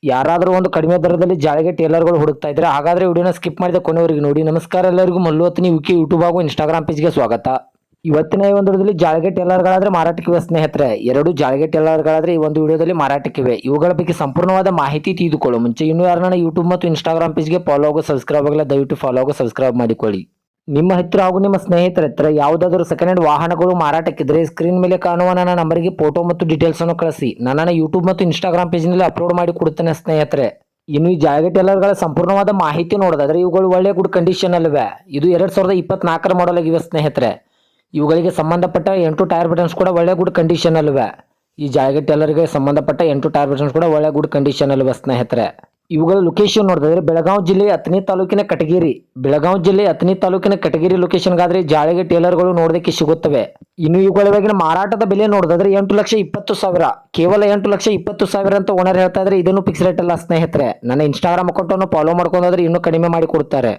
ಯಾರಾದರೂ ಒಂದು ಕಡಿಮೆ ದರದಲ್ಲಿ ಜಾಳಿಗೆ ಟೇಲರ್ಗಳು ಹುಡುಕ್ತಾ ಇದ್ರೆ ಹಾಗಾದ್ರೆ ವಿಡಿಯೋನ ಸ್ಕಿಪ್ ಮಾಡಿದ ಕೊನೆವರೆಗೆ ನೋಡಿ. ನಮಸ್ಕಾರ ಎಲ್ಲರಿಗೂ, ಮಲ್ಲುವತ್ನಿ ವಿಕಿ ಯೂಟ್ಯೂಬ್ ಹಾಗೂ ಇನ್ಸ್ಟಾಗ್ರಾಮ್ ಪೇಜ್ಗೆ ಸ್ವಾಗತ. ಇವತ್ತಿನ ಈ ಒಂದು ವಿಡಿಯೋದಲ್ಲಿ ಜಾಳಿಗೆ ಟೇಲರ್ಗಳಾದ್ರೆ ಮಾರಾಟಕ್ಕಿವೆ ಸ್ನೇಹಿತರೆ. ಎರಡು ಜಾಳಿಗೆ ಟೇಲರ್ಗಳಾದ್ರೆ ಈ ಒಂದು ವಿಡಿಯೋದಲ್ಲಿ ಮಾರಾಟಕ್ಕಿವೆ. ಇವುಗಳ ಬಗ್ಗೆ ಸಂಪೂರ್ಣವಾದ ಮಾಹಿತಿ ತಿಳಿದುಕೊಳ್ಳೋ ಮುಂಚೆ ಇನ್ನೂ ಯಾರನ್ನ ಯೂಟ್ಯೂಬ್ ಮತ್ತು ಇನ್ಸ್ಟಾಗ್ರಾಮ್ ಪೇಜ್ಗೆ ಫಾಲೋ ಆಗೋ ಸಬ್ಸ್ಕ್ರೈಬ್ ಆಗಲ್ಲ, ದಯವಿಟ್ಟು ಫಾಲೋ ಆಗೋ ಸಬ್ಸ್ಕ್ರೈಬ್ ಮಾಡಿಕೊಳ್ಳಿ. ನಿಮ್ಮ ಹತ್ತಿರ ಹಾಗೂ ನಿಮ್ಮ ಸ್ನೇಹಿತರ ಹತ್ರ ಯಾವುದಾದರೂ ಸೆಕೆಂಡ್ ಹ್ಯಾಂಡ್ ವಾಹನಗಳು ಮಾರಾಟಕ್ಕಿದ್ರೆ ಸ್ಕ್ರೀನ್ ಮೇಲೆ ಕಾಣುವ ನನ್ನ ನಂಬರ್ಗೆ ಫೋಟೋ ಮತ್ತು ಡೀಟೇಲ್ಸ್ ಅನ್ನು ಕಳಿಸಿ. ನನ್ನನ್ನು ಯೂಟ್ಯೂಬ್ ಮತ್ತು ಇನ್ಸ್ಟಾಗ್ರಾಮ್ ಪೇಜ್ನಲ್ಲಿ ಅಪ್ಲೋಡ್ ಮಾಡಿ ಕೊಡುತ್ತೇನೆ ಸ್ನೇಹಿತರೆ. ಇನ್ನು ಈ ಜಾಳಿಗೆ ಟೇಲರ್ಗಳ ಸಂಪೂರ್ಣವಾದ ಮಾಹಿತಿ ನೋಡೋದಾದ್ರೆ ಇವುಗಳು ಒಳ್ಳೆ ಗುಡ್ ಕಂಡೀಷನ್ ಅಲ್ಲಿವೆ. ಇದು 2024 ಮಾಡೆಲ್ ಆಗಿವೆ ಸ್ನೇಹಿತರೆ. ಇವುಗಳಿಗೆ ಸಂಬಂಧಪಟ್ಟ 8 ಟೈರ್ ಬಟನ್ಸ್ ಕೂಡ ಒಳ್ಳೆ ಗುಡ್ ಕಂಡೀಷನ್ ಅಲ್ಲಿವೆ. ಈ ಜಾಳಿಗೆ ಟೇಲರ್ಗೆ ಸಂಬಂಧಪಟ್ಟ 8 ಟೈರ್ ಬಟನ್ಸ್ ಕೂಡ ಒಳ್ಳೆ ಗುಡ್ ಕಂಡೀಷನ್ ಅಲ್ಲಿವೆ ಸ್ನೇಹಿತರೆ. ಇವುಗಳ ಲೊಕೇಶನ್ ನೋಡಿದ್ರೆ ಬೆಳಗಾವಿ ಜಿಲ್ಲೆ ಅಥಣಿ ತಾಲೂಕಿನ ಕಟಗಿರಿ. ಬೆಳಗಾವಿ ಜಿಲ್ಲೆ ಅಥಣಿ ತಾಲೂಕಿನ ಕಟಗಿರಿ ಲೊಕೇಶನ್ಗಾದ್ರೆ ಜಾಳಿಗೆ ಟೇಲರ್ಗಳು ನೋಡೋದಕ್ಕೆ ಸಿಗುತ್ತವೆ. ಇನ್ನು ಇವುಗಳ ಇವಾಗಿನ ಮಾರಾಟದ ಬೆಲೆ ನೋಡಿದ್ರೆ 8,20,000, ಕೇವಲ 8,20,000 ಅಂತ ಓನರ್ ಹೇಳ್ತಾ ಇದ್ರೆ ಇದನ್ನು ಫಿಕ್ಸ್ ರೇಟ್ ಅಲ್ಲ ಸ್ನೇಹಿತರೆ. ನನ್ನ ಇನ್ಸ್ಟಾಗ್ರಾಮ್ ಅಕೌಂಟ್ ಅನ್ನು ಫಾಲೋ ಮಾಡ್ಕೊಂಡ್ರೆ ಇನ್ನೂ ಕಡಿಮೆ ಮಾಡಿ ಕೊಡ್ತಾರೆ.